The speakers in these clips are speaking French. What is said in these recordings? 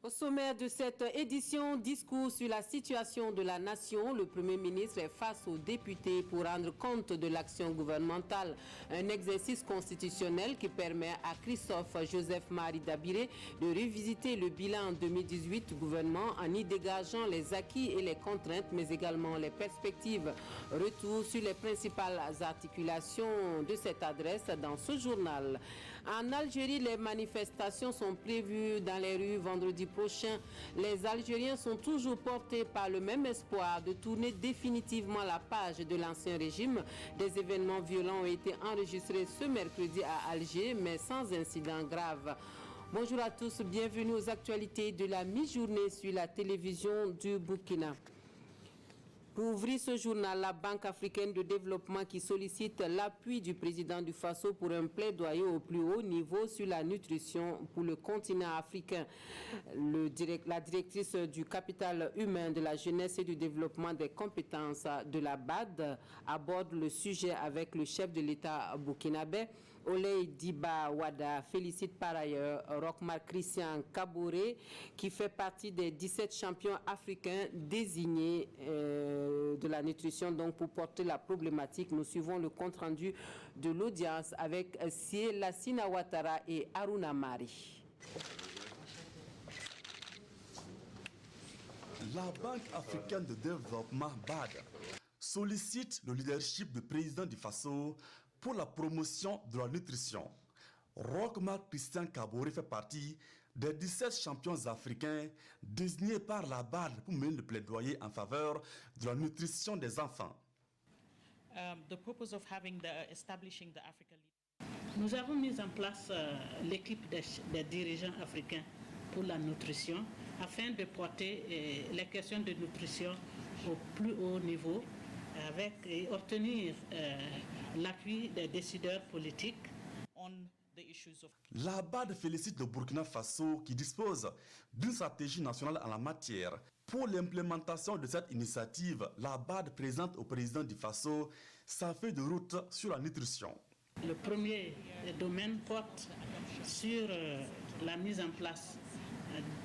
Au sommaire de cette édition, discours sur la situation de la nation. Le Premier ministre est face aux députés pour rendre compte de l'action gouvernementale. Un exercice constitutionnel qui permet à Christophe Joseph-Marie Dabiré de revisiter le bilan 2018 du gouvernement en y dégageant les acquis et les contraintes, mais également les perspectives. Retour sur les principales articulations de cette adresse dans ce journal. En Algérie, les manifestations sont prévues dans les rues vendredi prochain. Les Algériens sont toujours portés par le même espoir de tourner définitivement la page de l'ancien régime. Des événements violents ont été enregistrés ce mercredi à Alger, mais sans incident grave. Bonjour à tous, bienvenue aux actualités de la mi-journée sur la télévision du Burkina. Pour ouvrir ce journal, la Banque africaine de développement qui sollicite l'appui du président du Faso pour un plaidoyer au plus haut niveau sur la nutrition pour le continent africain. La directrice du capital humain, de la jeunesse et du développement des compétences de la BAD aborde le sujet avec le chef de l'État burkinabé. Oley Diba Wada félicite par ailleurs Rochmar Christian Kaboré qui fait partie des 17 champions africains désignés de la nutrition donc pour porter la problématique. Nous suivons le compte-rendu de l'audience avec Sie Lassina Ouattara et Aruna Mari. La Banque africaine de développement BAD sollicite le leadership du président du Faso pour la promotion de la nutrition. Rochmar Christian Kaboré fait partie des 17 champions africains désignés par la BAD pour mener le plaidoyer en faveur de la nutrition des enfants. Nous avons mis en place l'équipe des dirigeants africains pour la nutrition afin de porter les questions de nutrition au plus haut niveau et obtenir l'appui des décideurs politiques. La BAD félicite le Burkina Faso qui dispose d'une stratégie nationale en la matière. Pour l'implémentation de cette initiative, la BAD présente au président du Faso sa feuille de route sur la nutrition. Le premier domaine porte sur la mise en place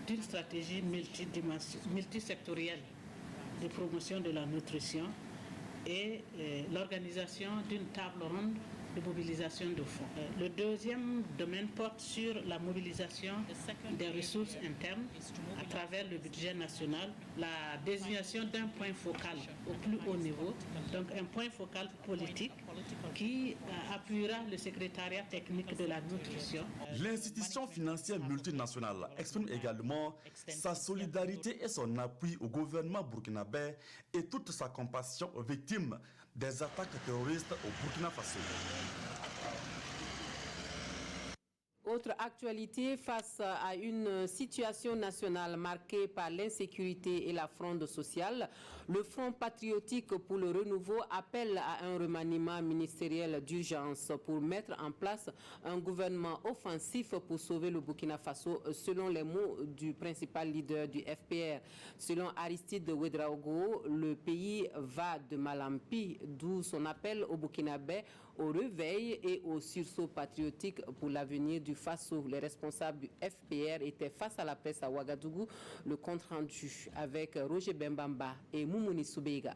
d'une stratégie multisectorielle de promotion de la nutrition et l'organisation d'une table ronde de mobilisation de fonds. Le deuxième domaine porte sur la mobilisation des ressources internes à travers le budget national, la désignation d'un point focal au plus haut niveau, donc un point focal politique qui appuiera le secrétariat technique de la nutrition. L'institution financière multinationale exprime également sa solidarité et son appui au gouvernement burkinabé et toute sa compassion aux victimes des attaques terroristes au Burkina Faso. Autre actualité, face à une situation nationale marquée par l'insécurité et la fronde sociale, le Front patriotique pour le renouveau appelle à un remaniement ministériel d'urgence pour mettre en place un gouvernement offensif pour sauver le Burkina Faso, selon les mots du principal leader du FPR. Selon Aristide Ouedraogo, le pays va de mal en pis, d'où son appel au Burkinabé au réveil et au sursaut patriotique pour l'avenir du Faso. Les responsables du FPR étaient face à la presse à Ouagadougou. Le compte rendu avec Roger Bembamba et Moumouni Soubeiga.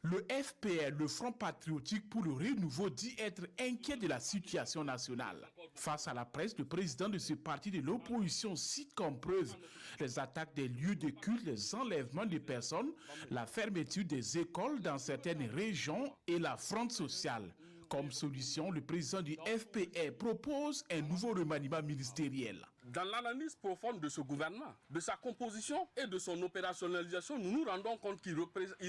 Le FPR, le Front patriotique pour le renouveau, dit être inquiet de la situation nationale. Face à la presse, le président de ce parti de l'opposition cite comme preuve les attaques des lieux de culte, les enlèvements de personnes, la fermeture des écoles dans certaines régions et la fronde sociale. Comme solution, le président du FPR propose un nouveau remaniement ministériel. Dans l'analyse profonde de ce gouvernement, de sa composition et de son opérationnalisation, nous nous rendons compte qu'il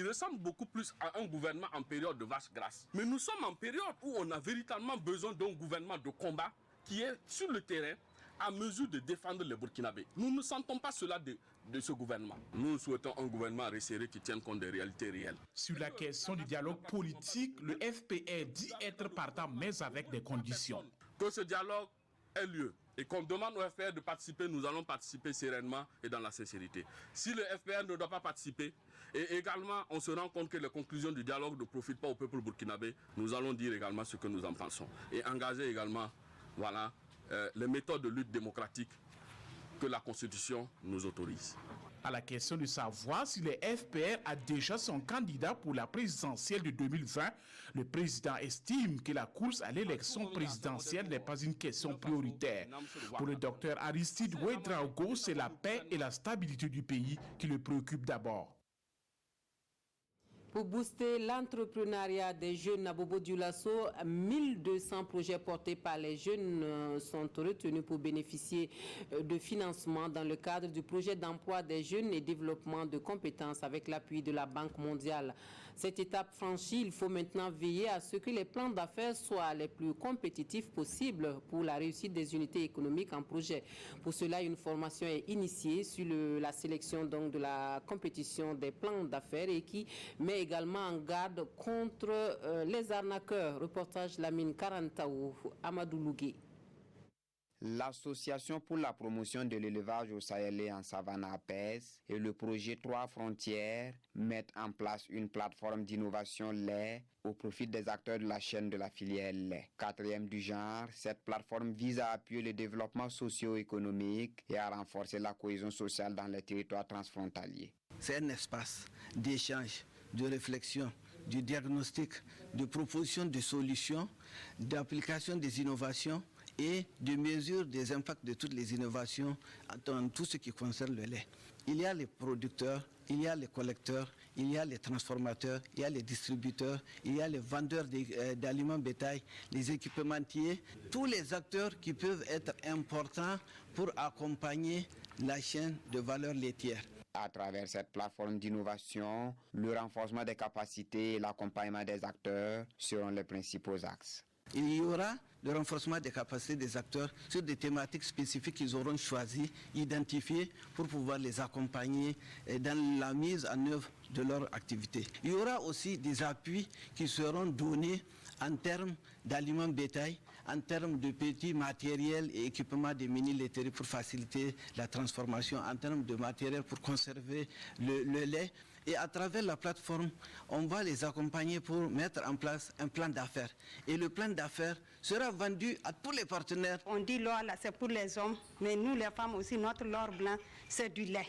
ressemble beaucoup plus à un gouvernement en période de vache grasse. Mais nous sommes en période où on a véritablement besoin d'un gouvernement de combat qui est sur le terrain à mesure de défendre les Burkinabés. Nous ne sentons pas cela de ce gouvernement. Nous souhaitons un gouvernement resserré qui tienne compte des réalités réelles. Sur la question du dialogue politique, le FPR dit être partant, mais avec des conditions. Que ce dialogue ait lieu et qu'on demande au FPR de participer, nous allons participer sereinement et dans la sincérité. Si le FPR ne doit pas participer, et également on se rend compte que les conclusions du dialogue ne profitent pas au peuple burkinabé, nous allons dire également ce que nous en pensons. Et engager également, voilà, les méthodes de lutte démocratique que la Constitution nous autorise. À la question de savoir si le FPR a déjà son candidat pour la présidentielle de 2020, le président estime que la course à l'élection présidentielle n'est pas une question prioritaire. Pour le docteur Aristide Ouedraogo, c'est la paix et la stabilité du pays qui le préoccupent d'abord. Pour booster l'entrepreneuriat des jeunes à Bobo Dioulasso, 1200 projets portés par les jeunes sont retenus pour bénéficier de financement dans le cadre du projet d'emploi des jeunes et développement de compétences avec l'appui de la Banque mondiale. Cette étape franchie, il faut maintenant veiller à ce que les plans d'affaires soient les plus compétitifs possibles pour la réussite des unités économiques en projet. Pour cela, une formation est initiée sur la sélection donc, de la compétition des plans d'affaires et qui met également en garde contre les arnaqueurs. Reportage Lamine Karantaou, Amadou Lougué. L'Association pour la promotion de l'élevage au Sahel et en savane APES et le projet 3 frontières mettent en place une plateforme d'innovation lait au profit des acteurs de la chaîne de la filière lait. Quatrième du genre, cette plateforme vise à appuyer le développement socio-économique et à renforcer la cohésion sociale dans les territoires transfrontaliers. C'est un espace d'échange, de réflexion, de diagnostic, de proposition de solutions, d'application des innovations et de mesure des impacts de toutes les innovations dans tout ce qui concerne le lait. Il y a les producteurs, il y a les collecteurs, il y a les transformateurs, il y a les distributeurs, il y a les vendeurs d'aliments bétail, les équipementiers, tous les acteurs qui peuvent être importants pour accompagner la chaîne de valeur laitière. À travers cette plateforme d'innovation, le renforcement des capacités et l'accompagnement des acteurs seront les principaux axes. Il y aura le renforcement des capacités des acteurs sur des thématiques spécifiques qu'ils auront choisies, identifiées pour pouvoir les accompagner dans la mise en œuvre de leur activité. Il y aura aussi des appuis qui seront donnés en termes d'aliments bétail, en termes de petits matériels et équipements des mini-laiteries pour faciliter la transformation, en termes de matériel pour conserver le lait. Et à travers la plateforme, on va les accompagner pour mettre en place un plan d'affaires. Et le plan d'affaires sera vendu à tous les partenaires. On dit l'or, là, c'est pour les hommes, mais nous, les femmes aussi, notre l'or blanc, c'est du lait.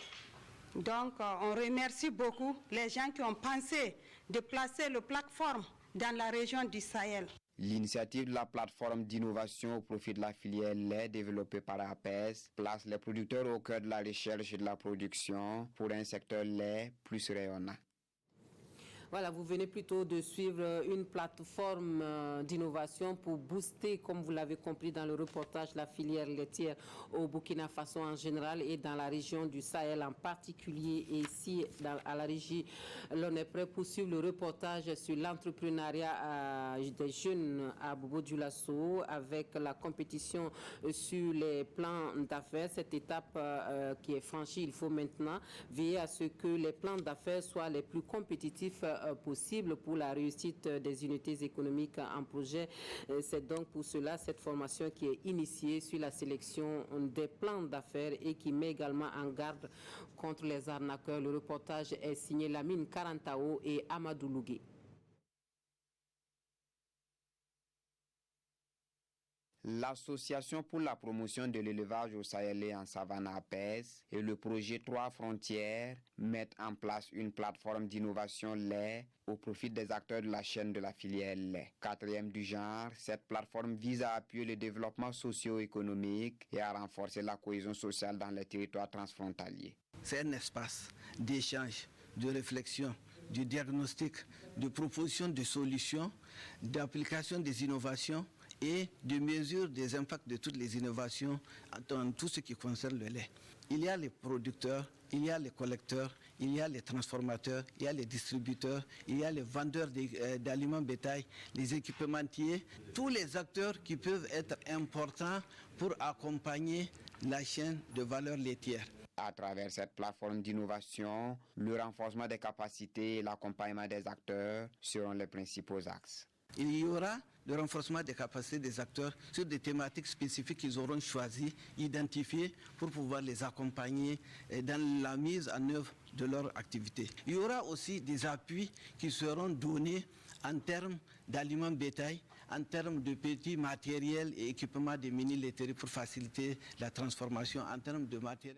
Donc, on remercie beaucoup les gens qui ont pensé de placer la plateforme dans la région du Sahel. L'initiative de la plateforme d'innovation au profit de la filière lait développée par APES place les producteurs au cœur de la recherche et de la production pour un secteur lait plus rayonnant. Voilà, vous venez plutôt de suivre une plateforme d'innovation pour booster, comme vous l'avez compris dans le reportage, la filière laitière au Burkina Faso en général et dans la région du Sahel en particulier. Et ici, à la régie, l'on est prêt pour suivre le reportage sur l'entrepreneuriat des jeunes à Bobo Dioulasso avec la compétition sur les plans d'affaires. Cette étape qui est franchie, il faut maintenant veiller à ce que les plans d'affaires soient les plus compétitifs possible pour la réussite des unités économiques en projet. C'est donc pour cela cette formation qui est initiée sur la sélection des plans d'affaires et qui met également en garde contre les arnaqueurs. Le reportage est signé Lamine Karantao et Amadou Lougué. L'Association pour la promotion de l'élevage au Sahel et en savane APES et le projet 3 frontières mettent en place une plateforme d'innovation lait au profit des acteurs de la chaîne de la filière lait. Quatrième du genre, cette plateforme vise à appuyer le développement socio-économique et à renforcer la cohésion sociale dans les territoires transfrontaliers. C'est un espace d'échange, de réflexion, de diagnostic, de proposition de solutions, d'application des innovations et de mesure des impacts de toutes les innovations dans tout ce qui concerne le lait. Il y a les producteurs, il y a les collecteurs, il y a les transformateurs, il y a les distributeurs, il y a les vendeurs d'aliments bétail, les équipementiers, tous les acteurs qui peuvent être importants pour accompagner la chaîne de valeur laitière. À travers cette plateforme d'innovation, le renforcement des capacités et l'accompagnement des acteurs seront les principaux axes. Il y aura le renforcement des capacités des acteurs sur des thématiques spécifiques qu'ils auront choisies, identifiées pour pouvoir les accompagner dans la mise en œuvre de leur activité. Il y aura aussi des appuis qui seront donnés en termes d'aliments bétail, en termes de petits matériels et équipements des mini-laiteries pour faciliter la transformation en termes de matériel.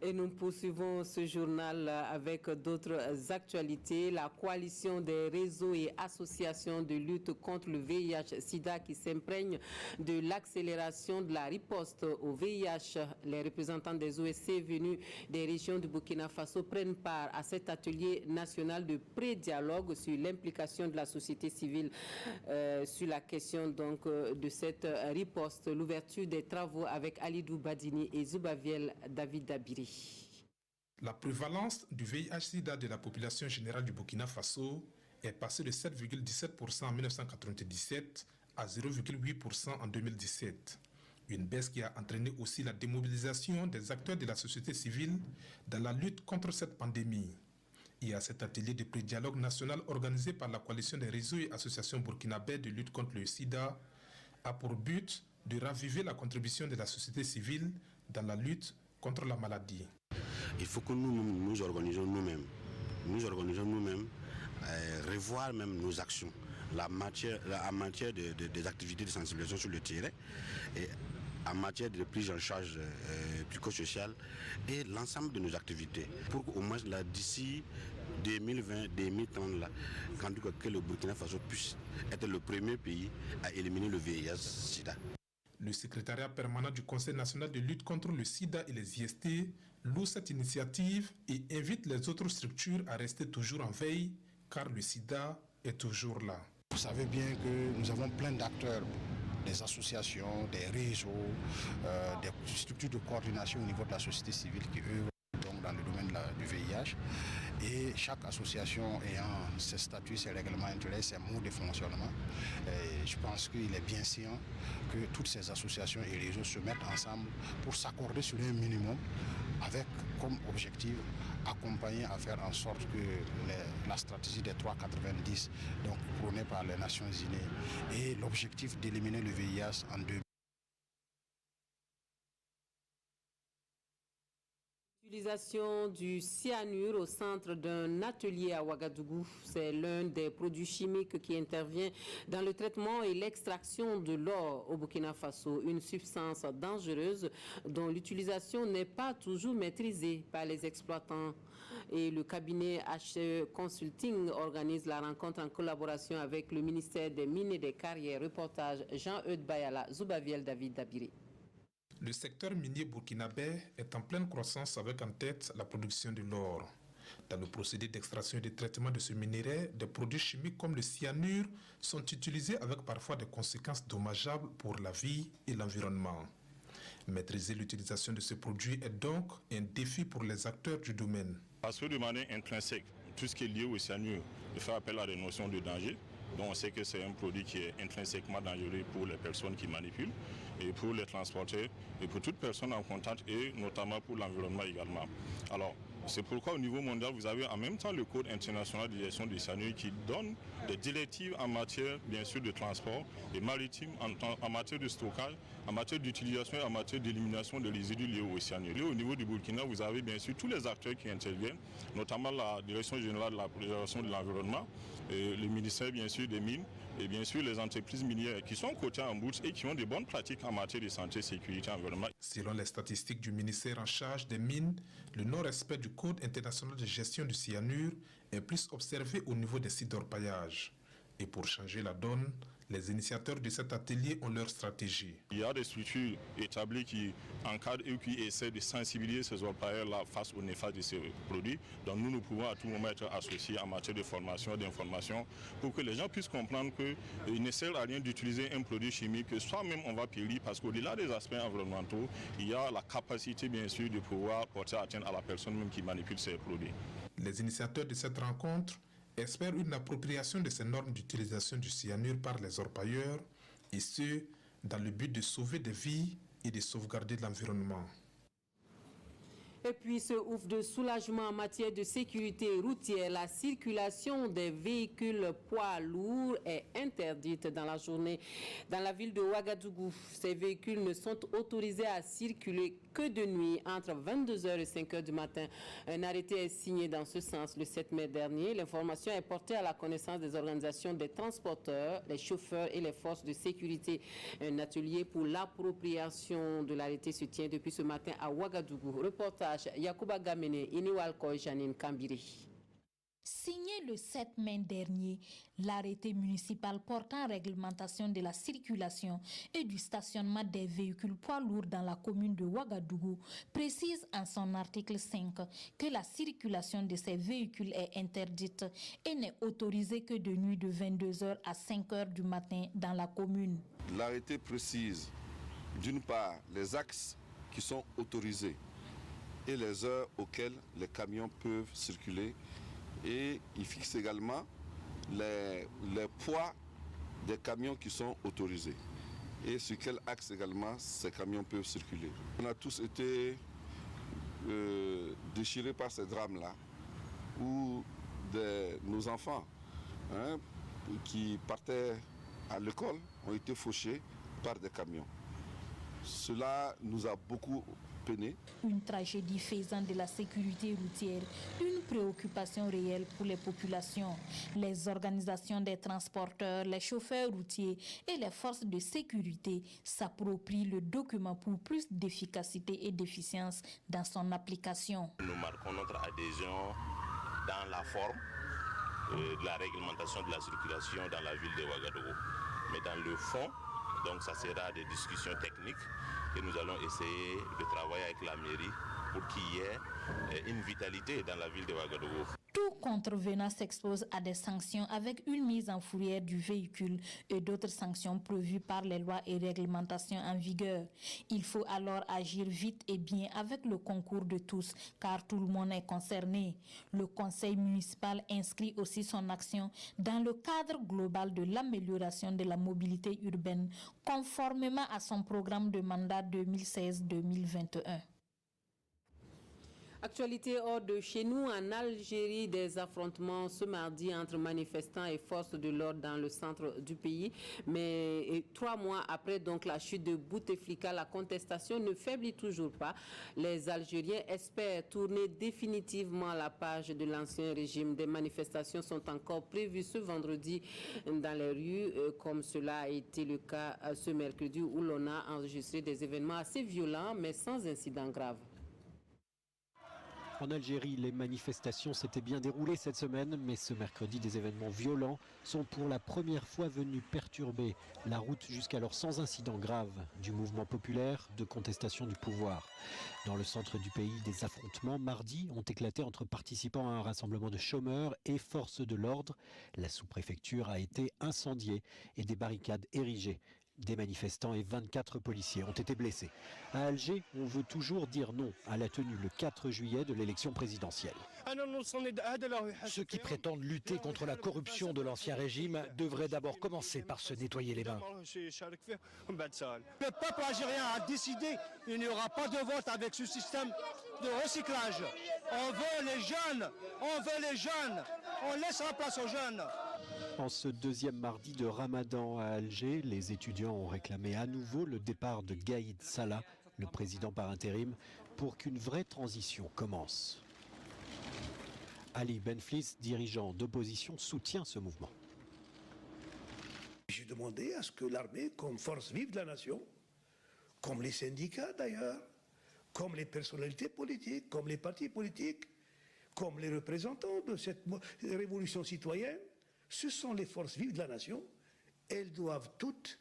Et nous poursuivons ce journal avec d'autres actualités. La coalition des réseaux et associations de lutte contre le VIH-Sida qui s'imprègne de l'accélération de la riposte au VIH. Les représentants des OSC venus des régions du Burkina Faso prennent part à cet atelier national de pré-dialogue sur l'implication de la société civile sur la question donc de cette riposte. L'ouverture des travaux avec Alidou Badini et Zubaviel David Dabiri. La prévalence du VIH-Sida de la population générale du Burkina Faso est passée de 7,17% en 1997 à 0,8% en 2017. Une baisse qui a entraîné aussi la démobilisation des acteurs de la société civile dans la lutte contre cette pandémie. Et à cet atelier de pré-dialogue national organisé par la coalition des réseaux et associations burkinabais de lutte contre le sida a pour but de raviver la contribution de la société civile dans la lutte contre la maladie. Il faut que nous organisons nous-mêmes. Revoir même nos actions, en matière des activités de sensibilisation sur le terrain, et en matière de prise en charge psychosociale et l'ensemble de nos activités. Pour qu'au moins d'ici 2020-2030, que le Burkina Faso puisse être le premier pays à éliminer le VIH-Sida. Le secrétariat permanent du Conseil national de lutte contre le sida et les IST loue cette initiative et invite les autres structures à rester toujours en veille, car le sida est toujours là. Vous savez bien que nous avons plein d'acteurs, des associations, des réseaux, des structures de coordination au niveau de la société civile qui œuvrent donc dans le domaine du VIH. Et chaque association ayant ses statuts, ses règlements intérieurs, ses modes de fonctionnement, je pense qu'il est bien sûr que toutes ces associations et réseaux se mettent ensemble pour s'accorder sur un minimum avec comme objectif accompagner à faire en sorte que la stratégie des 3,90 donc prônée par les Nations Unies et l'objectif d'éliminer le VIH en 2000. L'utilisation du cyanure au centre d'un atelier à Ouagadougou, c'est l'un des produits chimiques qui intervient dans le traitement et l'extraction de l'or au Burkina Faso, une substance dangereuse dont l'utilisation n'est pas toujours maîtrisée par les exploitants. Et le cabinet HE Consulting organise la rencontre en collaboration avec le ministère des Mines et des Carrières. Reportage Jean-Eudes Bayala, Zubaviel David Dabiri. Le secteur minier burkinabé est en pleine croissance avec en tête la production de l'or. Dans le procédé d'extraction et de traitement de ce minerai, des produits chimiques comme le cyanure sont utilisés avec parfois des conséquences dommageables pour la vie et l'environnement. Maîtriser l'utilisation de ce produit est donc un défi pour les acteurs du domaine. Parce que de manière intrinsèque, tout ce qui est lié au cyanure fait appel à des notions de danger. Donc on sait que c'est un produit qui est intrinsèquement dangereux pour les personnes qui manipulent et pour les transporteurs et pour toute personne en contact et notamment pour l'environnement également. Alors c'est pourquoi au niveau mondial vous avez en même temps le Code international de gestion des cyanures qui donne des directives en matière bien sûr de transport et maritime, en matière de stockage, en matière d'utilisation et en matière d'élimination des résidus liés au cyanure. Et au niveau du Burkina, vous avez bien sûr tous les acteurs qui interviennent, notamment la Direction générale de la préservation de l'environnement, le ministère bien sûr des mines et bien sûr les entreprises minières qui sont cotées en bourse et qui ont de bonnes pratiques en matière de santé, sécurité, environnement. Selon les statistiques du ministère en charge des mines, le non-respect du Code international de gestion du cyanure est plus observé au niveau des sites d'orpaillage. Et pour changer la donne, les initiateurs de cet atelier ont leur stratégie. Il y a des structures établies qui encadrent et qui essaient de sensibiliser ces orpailleurs-là face aux néfastes de ces produits. Donc nous pouvons à tout moment être associés en matière de formation, d'information, pour que les gens puissent comprendre qu'il ne sert à rien d'utiliser un produit chimique, que soi-même on va périr, parce qu'au-delà des aspects environnementaux, il y a la capacité bien sûr de pouvoir porter atteinte à la personne même qui manipule ces produits. Les initiateurs de cette rencontre espèrent une appropriation de ces normes d'utilisation du cyanure par les orpailleurs, et ce, dans le but de sauver des vies et de sauvegarder l'environnement. Et puis ce ouf de soulagement en matière de sécurité routière, la circulation des véhicules poids lourds est interdite dans la journée. Dans la ville de Ouagadougou, ces véhicules ne sont autorisés à circuler que de nuit entre 22h et 5h du matin. Un arrêté est signé dans ce sens le 7 mai dernier. L'information est portée à la connaissance des organisations des transporteurs, les chauffeurs et les forces de sécurité. Un atelier pour l'appropriation de l'arrêté se tient depuis ce matin à Ouagadougou. Reportage Yacouba Gamene, Iniwalko Janine Kambiri. Signé le 7 mai dernier, l'arrêté municipal portant réglementation de la circulation et du stationnement des véhicules poids lourds dans la commune de Ouagadougou précise en son article 5 que la circulation de ces véhicules est interdite et n'est autorisée que de nuit de 22h à 5h du matin dans la commune. L'arrêté précise d'une part les axes qui sont autorisés et les heures auxquelles les camions peuvent circuler. Et il fixe également les poids des camions qui sont autorisés et sur quel axe également ces camions peuvent circuler. On a tous été déchirés par ces drames-là où nos enfants qui partaient à l'école ont été fauchés par des camions. Cela nous a beaucoup peiné. Une tragédie faisant de la sécurité routière une préoccupation réelle pour les populations. Les organisations des transporteurs, les chauffeurs routiers et les forces de sécurité s'approprient le document pour plus d'efficacité et d'efficience dans son application. Nous marquons notre adhésion dans la forme de la réglementation de la circulation dans la ville de Ouagadougou. Mais dans le fond, donc ça sera des discussions techniques et nous allons essayer de travailler avec la mairie pour qu'il y ait une vitalité dans la ville de Ouagadougou. Tout contrevenant s'expose à des sanctions avec une mise en fourrière du véhicule et d'autres sanctions prévues par les lois et réglementations en vigueur. Il faut alors agir vite et bien avec le concours de tous car tout le monde est concerné. Le conseil municipal inscrit aussi son action dans le cadre global de l'amélioration de la mobilité urbaine conformément à son programme de mandat 2016-2021. Actualité hors de chez nous, en Algérie, des affrontements ce mardi entre manifestants et forces de l'ordre dans le centre du pays. Mais 3 mois après donc la chute de Bouteflika, la contestation ne faiblit toujours pas. Les Algériens espèrent tourner définitivement la page de l'ancien régime. Des manifestations sont encore prévues ce vendredi dans les rues, comme cela a été le cas ce mercredi où l'on a enregistré des événements assez violents mais sans incident grave. En Algérie, les manifestations s'étaient bien déroulées cette semaine, mais ce mercredi, des événements violents sont pour la première fois venus perturber la route jusqu'alors sans incident grave du mouvement populaire de contestation du pouvoir. Dans le centre du pays, des affrontements mardi ont éclaté entre participants à un rassemblement de chômeurs et forces de l'ordre. La sous-préfecture a été incendiée et des barricades érigées. Des manifestants et 24 policiers ont été blessés. À Alger, on veut toujours dire non à la tenue le 4 juillet de l'élection présidentielle. Ceux qui prétendent lutter contre la corruption de l'ancien régime devraient d'abord commencer par se nettoyer les mains. Le peuple algérien a décidé qu'il n'y aura pas de vote avec ce système de recyclage. On veut les jeunes, on laisse la place aux jeunes. En ce deuxième mardi de Ramadan à Alger, les étudiants ont réclamé à nouveau le départ de Gaïd Salah, le président par intérim, pour qu'une vraie transition commence. Ali Benflis, dirigeant d'opposition, soutient ce mouvement. J'ai demandé à ce que l'armée, comme force vive de la nation, comme les syndicats d'ailleurs, comme les personnalités politiques, comme les partis politiques, comme les représentants de cette révolution citoyenne, ce sont les forces vives de la nation. Elles doivent toutes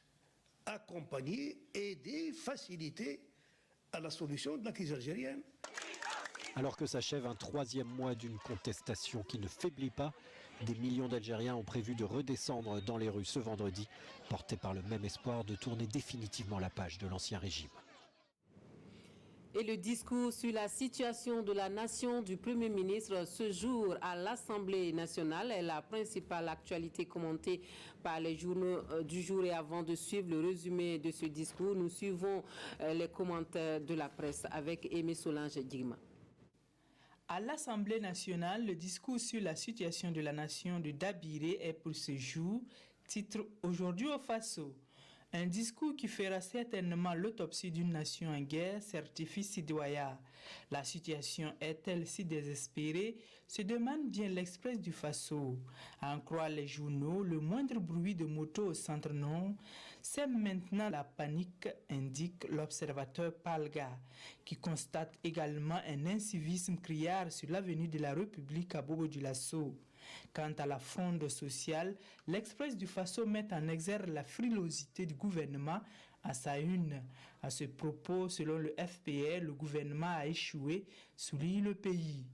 accompagner, aider, faciliter à la solution de la crise algérienne. Alors que s'achève un 3e mois d'une contestation qui ne faiblit pas, des millions d'Algériens ont prévu de redescendre dans les rues ce vendredi, portés par le même espoir de tourner définitivement la page de l'ancien régime. Et le discours sur la situation de la nation du Premier ministre ce jour à l'Assemblée nationale est la principale actualité commentée par les journaux du jour. Et avant de suivre le résumé de ce discours, nous suivons les commentaires de la presse avec Aimé Solange Digma. À l'Assemblée nationale, le discours sur la situation de la nation de Dabiré est pour ce jour, titre Aujourd'hui au Faso. Un discours qui fera certainement l'autopsie d'une nation en guerre, certifie Sidoya. La situation est-elle si désespérée, se demande bien l'Express du Faso. À en croire les journaux, le moindre bruit de moto au centre-nord sème maintenant la panique, indique l'observateur Palga, qui constate également un incivisme criard sur l'avenue de la République à Bobo-Dioulasso. Quant à la fronde sociale, l'Express du Faso met en exergue la frilosité du gouvernement à sa une. À ce propos, selon le FPR, le gouvernement a échoué, souligne le pays.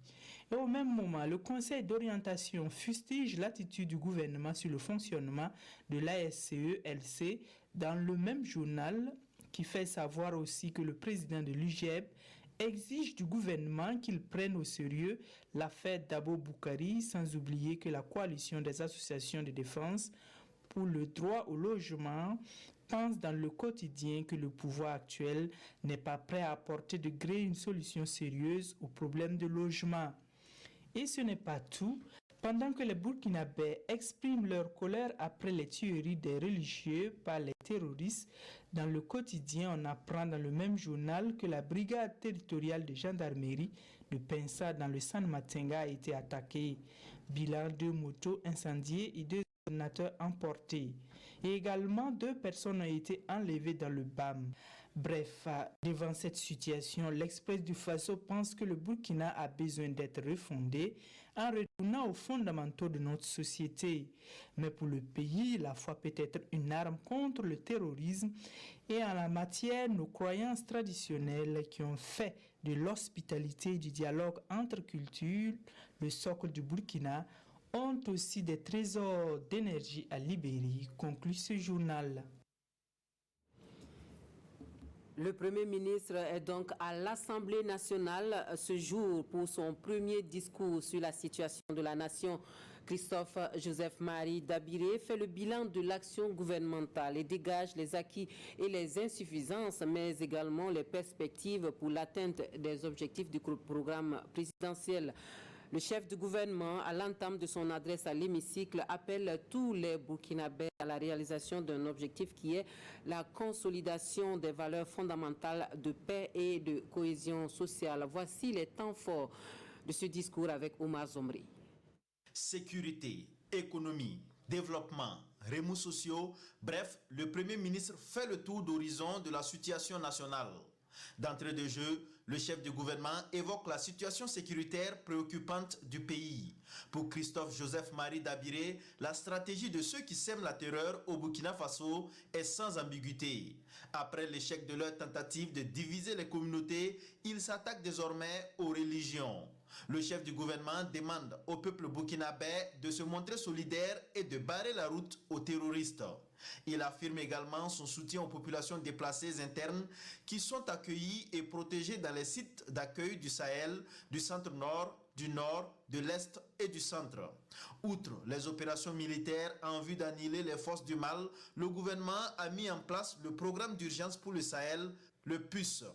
Et au même moment, le Conseil d'orientation fustige l'attitude du gouvernement sur le fonctionnement de l'ASCE-LC dans le même journal, qui fait savoir aussi que le président de l'UGEB exige du gouvernement qu'il prenne au sérieux l'affaire d'Abo Boukari, sans oublier que la coalition des associations de défense pour le droit au logement pense dans le quotidien que le pouvoir actuel n'est pas prêt à apporter de gré une solution sérieuse au problème de logement. Et ce n'est pas tout. Pendant que les Burkinabés expriment leur colère après les tueries des religieux par les terroristes, dans le quotidien, on apprend dans le même journal que la brigade territoriale de gendarmerie de Pensa dans le San Matenga a été attaquée. Bilan 2 motos incendiées et 2 ordinateurs emportés. Et également 2 personnes ont été enlevées dans le BAM. Bref, devant cette situation, l'Express du Faso pense que le Burkina a besoin d'être refondé en retournant aux fondamentaux de notre société. Mais pour le pays, la foi peut être une arme contre le terrorisme et en la matière, nos croyances traditionnelles qui ont fait de l'hospitalité et du dialogue entre cultures le socle du Burkina ont aussi des trésors d'énergie à libérer, conclut ce journal. Le Premier ministre est donc à l'Assemblée nationale ce jour pour son premier discours sur la situation de la nation. Christophe Joseph-Marie Dabiré fait le bilan de l'action gouvernementale et dégage les acquis et les insuffisances, mais également les perspectives pour l'atteinte des objectifs du programme présidentiel. Le chef du gouvernement, à l'entame de son adresse à l'hémicycle, appelle tous les Burkinabés à la réalisation d'un objectif qui est la consolidation des valeurs fondamentales de paix et de cohésion sociale. Voici les temps forts de ce discours avec Omar Zomri. Sécurité, économie, développement, remous sociaux, bref, le Premier ministre fait le tour d'horizon de la situation nationale. D'entrée de jeu, le chef du gouvernement évoque la situation sécuritaire préoccupante du pays. Pour Christophe Joseph-Marie Dabiré, la stratégie de ceux qui sèment la terreur au Burkina Faso est sans ambiguïté. Après l'échec de leur tentative de diviser les communautés, ils s'attaquent désormais aux religions. Le chef du gouvernement demande au peuple burkinabé de se montrer solidaire et de barrer la route aux terroristes. Il affirme également son soutien aux populations déplacées internes qui sont accueillies et protégées dans les sites d'accueil du Sahel, du centre-nord, du nord, de l'est et du centre. Outre les opérations militaires en vue d'annihiler les forces du mal, le gouvernement a mis en place le programme d'urgence pour le Sahel, le PUS.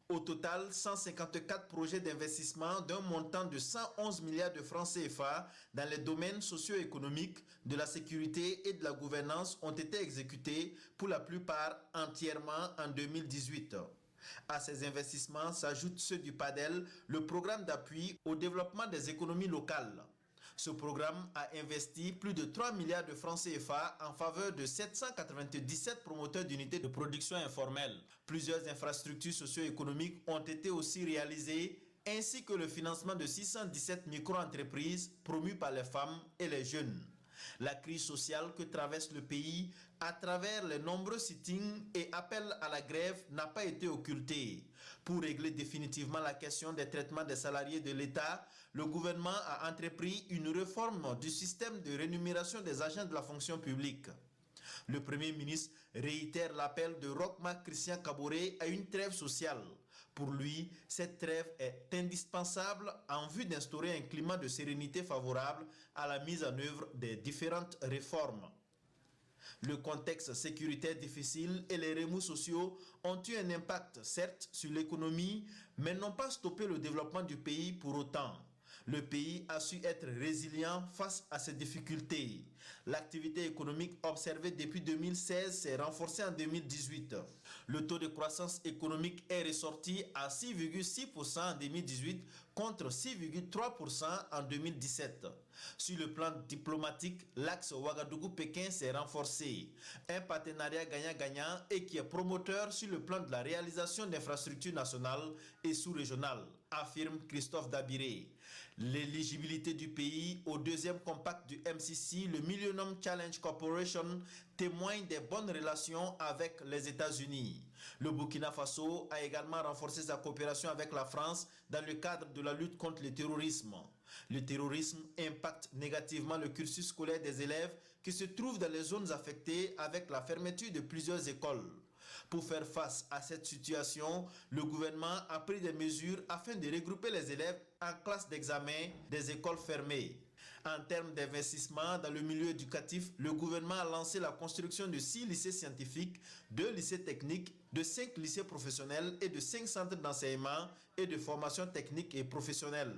Au total, 154 projets d'investissement d'un montant de 111 milliards de francs CFA dans les domaines socio-économiques, de la sécurité et de la gouvernance ont été exécutés, pour la plupart entièrement en 2018. À ces investissements s'ajoutent ceux du PADEL, le programme d'appui au développement des économies locales. Ce programme a investi plus de 3 milliards de francs CFA en faveur de 797 promoteurs d'unités de production informelle. Plusieurs infrastructures socio-économiques ont été aussi réalisées, ainsi que le financement de 617 micro-entreprises promues par les femmes et les jeunes. La crise sociale que traverse le pays à travers les nombreux sittings et appels à la grève n'a pas été occultée. Pour régler définitivement la question des traitements des salariés de l'État, le gouvernement a entrepris une réforme du système de rémunération des agents de la fonction publique. Le Premier ministre réitère l'appel de Roch-Marc Christian Kaboré à une trêve sociale. Pour lui, cette trêve est indispensable en vue d'instaurer un climat de sérénité favorable à la mise en œuvre des différentes réformes. Le contexte sécuritaire difficile et les remous sociaux ont eu un impact, certes, sur l'économie, mais n'ont pas stoppé le développement du pays pour autant. Le pays a su être résilient face à ces difficultés. L'activité économique observée depuis 2016 s'est renforcée en 2018. Le taux de croissance économique est ressorti à 6,6% en 2018 contre 6,3% en 2017. Sur le plan diplomatique, l'axe Ouagadougou-Pékin s'est renforcé. Un partenariat gagnant-gagnant et qui est promoteur sur le plan de la réalisation d'infrastructures nationales et sous-régionales, affirme Christophe Dabiré. L'éligibilité du pays au deuxième compact du MCC, le Millennium Challenge Corporation, témoigne des bonnes relations avec les États-Unis. Le Burkina Faso a également renforcé sa coopération avec la France dans le cadre de la lutte contre le terrorisme. Le terrorisme impacte négativement le cursus scolaire des élèves qui se trouvent dans les zones affectées avec la fermeture de plusieurs écoles. Pour faire face à cette situation, le gouvernement a pris des mesures afin de regrouper les élèves en classe d'examen des écoles fermées. En termes d'investissement dans le milieu éducatif, le gouvernement a lancé la construction de 6 lycées scientifiques, 2 lycées techniques, de 5 lycées professionnels et de 5 centres d'enseignement et de formation technique et professionnelle.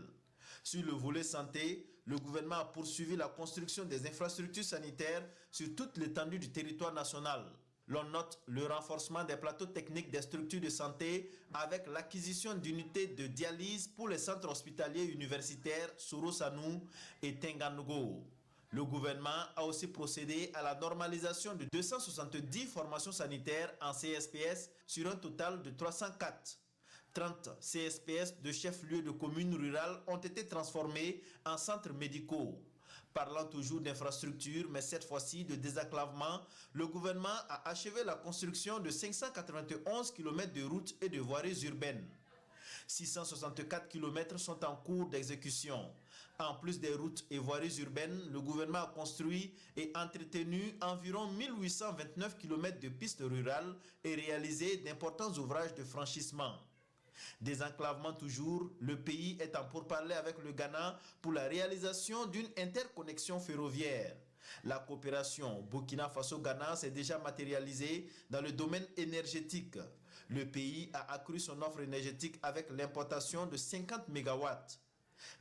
Sur le volet santé, le gouvernement a poursuivi la construction des infrastructures sanitaires sur toute l'étendue du territoire national. L'on note le renforcement des plateaux techniques des structures de santé avec l'acquisition d'unités de dialyse pour les centres hospitaliers universitaires Soro-Sanou et Tenganugo. Le gouvernement a aussi procédé à la normalisation de 270 formations sanitaires en CSPS sur un total de 304. 30 CSPS de chefs-lieux de communes rurales ont été transformés en centres médicaux. Parlant toujours d'infrastructures, mais cette fois-ci de désenclavement, le gouvernement a achevé la construction de 591 km de routes et de voiries urbaines. 664 km sont en cours d'exécution. En plus des routes et voiries urbaines, le gouvernement a construit et entretenu environ 1829 km de pistes rurales et réalisé d'importants ouvrages de franchissement. Désenclavement toujours, le pays est en pourparlers avec le Ghana pour la réalisation d'une interconnexion ferroviaire. La coopération Burkina Faso-Ghana s'est déjà matérialisée dans le domaine énergétique. Le pays a accru son offre énergétique avec l'importation de 50 MW.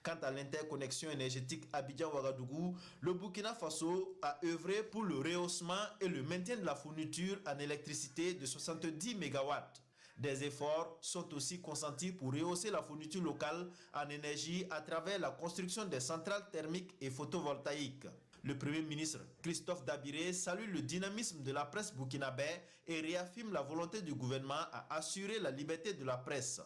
Quant à l'interconnexion énergétique Abidjan-Ouagadougou, le Burkina Faso a œuvré pour le rehaussement et le maintien de la fourniture en électricité de 70 MW. Des efforts sont aussi consentis pour rehausser la fourniture locale en énergie à travers la construction des centrales thermiques et photovoltaïques. Le Premier ministre Christophe Dabiré salue le dynamisme de la presse burkinabé et réaffirme la volonté du gouvernement à assurer la liberté de la presse.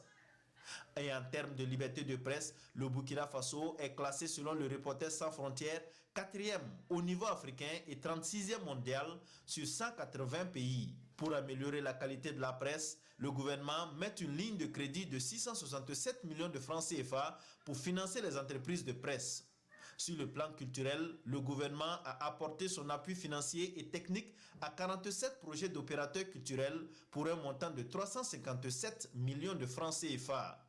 Et en termes de liberté de presse, le Burkina Faso est classé selon le Reporters sans frontières 4e au niveau africain et 36e mondial sur 180 pays. Pour améliorer la qualité de la presse, le gouvernement met une ligne de crédit de 667 millions de francs CFA pour financer les entreprises de presse. Sur le plan culturel, le gouvernement a apporté son appui financier et technique à 47 projets d'opérateurs culturels pour un montant de 357 millions de francs CFA.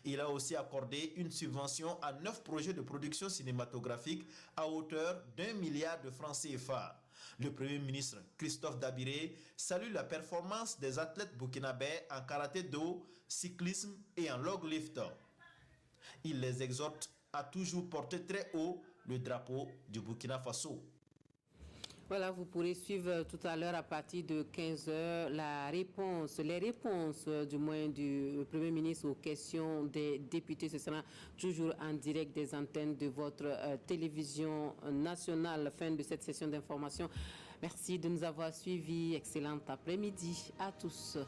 Il a aussi accordé une subvention à 9 projets de production cinématographique à hauteur d'1 milliard de francs CFA. Le Premier ministre Christophe Dabiré salue la performance des athlètes burkinabés en karaté-do, cyclisme et en log lift. Il les exhorte à toujours porter très haut le drapeau du Burkina Faso. Voilà, vous pourrez suivre tout à l'heure à partir de 15h les réponses du moins du Premier ministre aux questions des députés. Ce sera toujours en direct des antennes de votre télévision nationale. Fin de cette session d'information. Merci de nous avoir suivis. Excellent après-midi à tous.